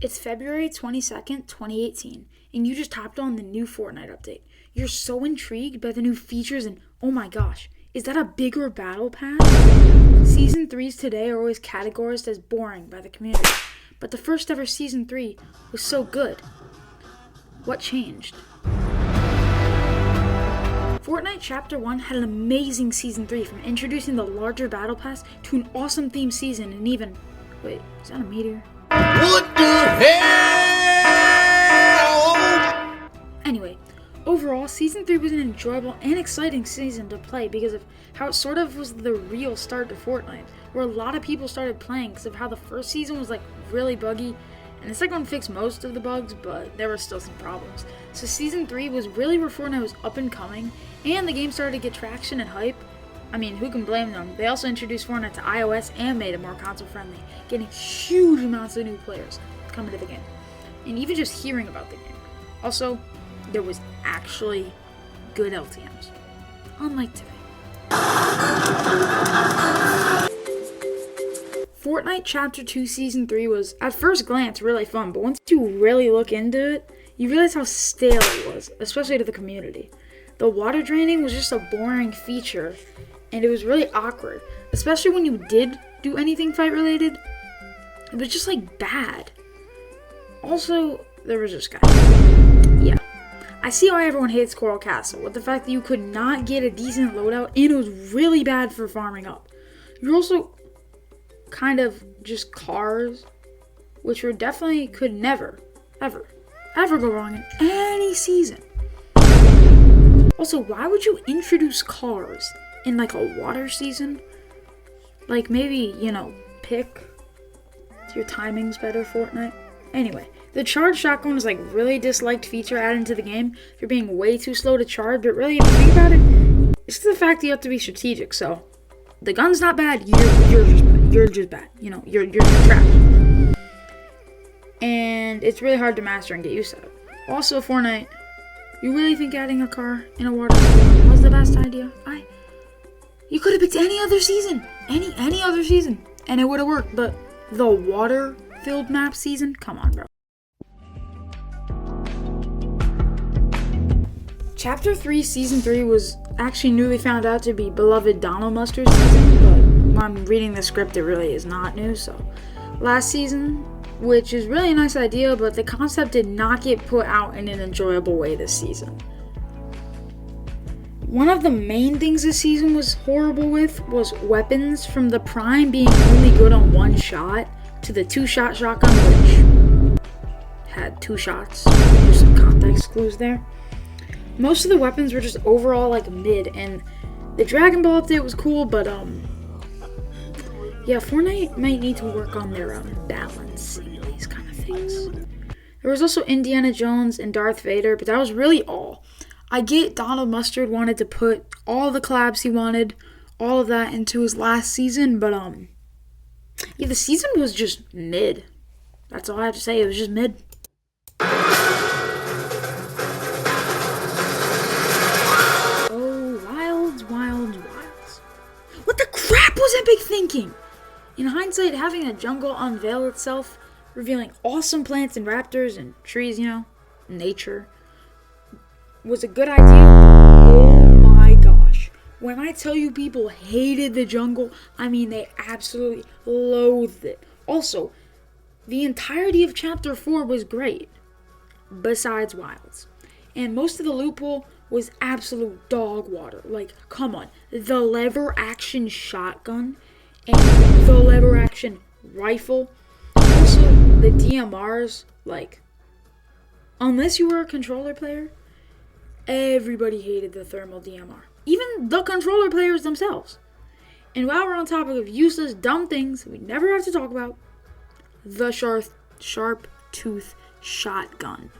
It's February 22nd, 2018, and you just hopped on the new Fortnite update. You're so intrigued by the new features and oh my gosh, is that a bigger battle pass? Season 3s today are always categorized as boring by the community, but the first ever Season 3 was so good. What changed? Fortnite Chapter 1 had an amazing Season 3, from introducing the larger battle pass to an awesome themed season and even... Wait, is that a meteor? What the hell? Anyway, overall, Season 3 was an enjoyable and exciting season to play because of how it sort of was the real start to Fortnite, where a lot of people started playing because of how the first season was really buggy, and the second one fixed most of the bugs, but there were still some problems. So Season 3 was really where Fortnite was up and coming, and the game started to get traction and hype. I mean, who can blame them? They also introduced Fortnite to iOS and made it more console-friendly, getting huge amounts of new players coming to the game, and even just hearing about the game. Also, there was actually good LTMs, unlike today. Fortnite Chapter 2 Season 3 was, at first glance, really fun, but once you really look into it, you realize how stale it was, especially to the community. The water draining was just a boring feature, and it was really awkward, especially when you did do anything fight related. It was just bad. Also, there was this guy. Yeah. I see why everyone hates Coral Castle, with the fact that you could not get a decent loadout, and it was really bad for farming up. You're also kind of just cars, which were definitely could never, ever go wrong in any season. Also, why would you introduce cars in a water season? Maybe, pick your timing's better, Fortnite. Anyway, the charge shotgun was really disliked feature added into the game for being way too slow to charge, but really, if you think about it, it's the fact that you have to be strategic. So the gun's not bad, you're just bad. You're just trash. And it's really hard to master and get used to it. Also, Fortnite, you really think adding a car in a water season was the best idea? You could have picked any other season, any other season, and it would have worked. But the water-filled map season, come on, bro. Chapter 3 Season 3 was actually newly found out to be beloved Donald Mustard's season, but when I'm reading the script, it really is not new. So, last season, which is really a nice idea, but the concept did not get put out in an enjoyable way this season. One of the main things this season was horrible with was weapons, from the Prime being only good on one shot to the two-shot shotgun, which had two shots. There's some context clues there. Most of the weapons were just overall mid, and the Dragon Ball update was cool, but yeah, Fortnite might need to work on their balancing these kind of things. There was also Indiana Jones and Darth Vader, but that was really all. I get Donald Mustard wanted to put all the collabs he wanted, all of that into his last season, but yeah, the season was just mid. That's all I have to say. It was just mid. Oh, wilds. What the crap was Epic thinking? In hindsight, having a jungle unveil itself, revealing awesome plants and raptors and trees, nature, was a good idea. Oh my gosh. When I tell you people hated the jungle, I mean they absolutely loathed it. Also, the entirety of Chapter 4 was great, besides Wilds. And most of the loot pool was absolute dog water. Come on. The lever action shotgun and the lever action rifle. Also, the DMRs, unless you were a controller player, everybody hated the thermal DMR. Even the controller players themselves. And while we're on topic of useless, dumb things we never have to talk about, the sharp tooth shotgun.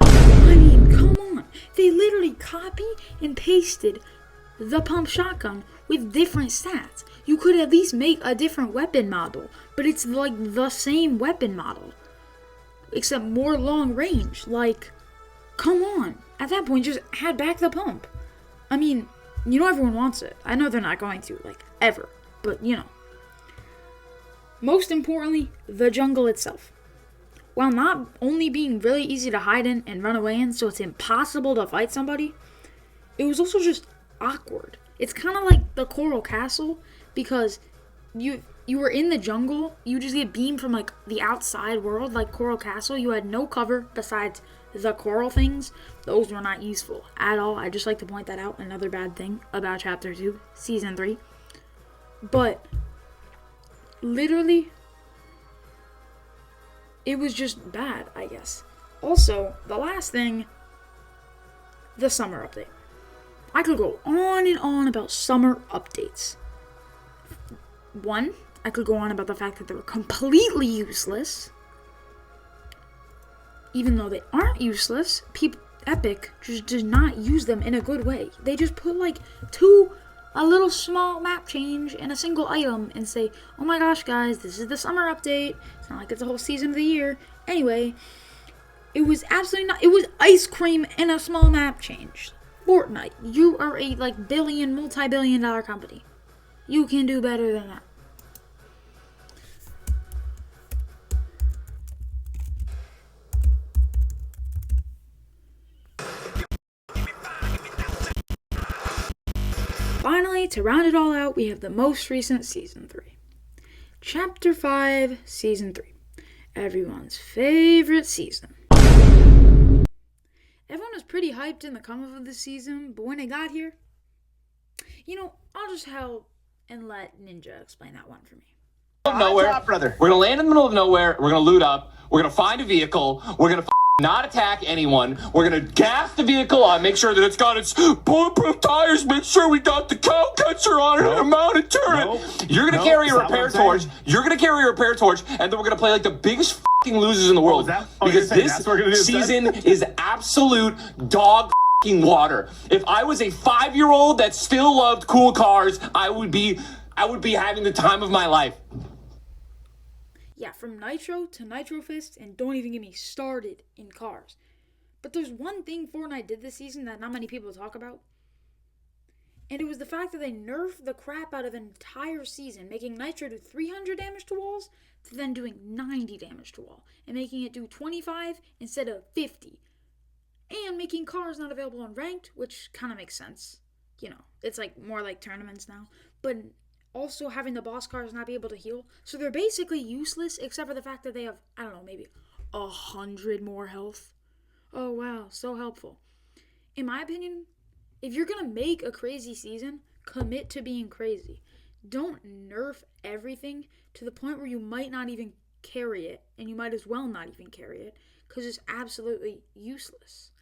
I mean, come on. They literally copy and pasted the pump shotgun with different stats. You could at least make a different weapon model, but it's the same weapon model, except more long range. Come on. At that point, just add back the pump. I mean, everyone wants it. I know they're not going to, ever. But, Most importantly, the jungle itself. while not only being really easy to hide in and run away in, so it's impossible to fight somebody, it was also just awkward. It's kind of like the Coral Castle, because you were in the jungle, you just get beamed from like the outside world. Like Coral Castle, you had no cover besides the coral things. Those were not useful at all. I just like to point that out. Another bad thing about Chapter 2, Season 3. But literally, it was just bad, I guess. Also, the last thing, the summer update. I could go on and on about summer updates. One, I could go on about the fact that they were completely useless. Even though they aren't useless, Epic just does not use them in a good way. They just put like a little small map change in a single item and say, oh my gosh guys, this is the summer update. It's not like it's a whole season of the year. Anyway, it was absolutely not. It was ice cream and a small map change. Fortnite, you are a multi-billion dollar company. You can do better than that. Finally, to round it all out, we have the most recent Season 3. Chapter 5, Season 3. Everyone's favorite season. Everyone was pretty hyped in the come up of the season, but when it got here, I'll just help and let Ninja explain that one for me. Nowhere, brother. We're gonna land in the middle of nowhere. We're gonna loot up. We're gonna find a vehicle. We're gonna not attack anyone. We're gonna gas the vehicle on, make sure that it's got its bulletproof tires. Make sure we got the cow catcher on it and a mounted turret. You're gonna carry a repair torch. You're gonna carry a repair torch, and then we're gonna play like the biggest losers in the world. Because this season is absolute dog water. If I was a 5-year-old that still loved cool cars, I would be having the time of my life. Yeah, from Nitro to Nitro Fist, and don't even get me started in cars. But there's one thing Fortnite did this season that not many people talk about. And it was the fact that they nerfed the crap out of an entire season, making Nitro do 300 damage to walls, to then doing 90 damage to wall, and making it do 25 instead of 50. And making cars not available on ranked, which kind of makes sense. It's like more like tournaments now. But also having the boss cars not be able to heal. So they're basically useless, except for the fact that they have, I don't know, maybe 100 more health. Oh wow, so helpful. In my opinion, if you're going to make a crazy season, commit to being crazy. Don't nerf everything to the point where you might not even carry it, and you might as well not even carry it, because it's absolutely useless.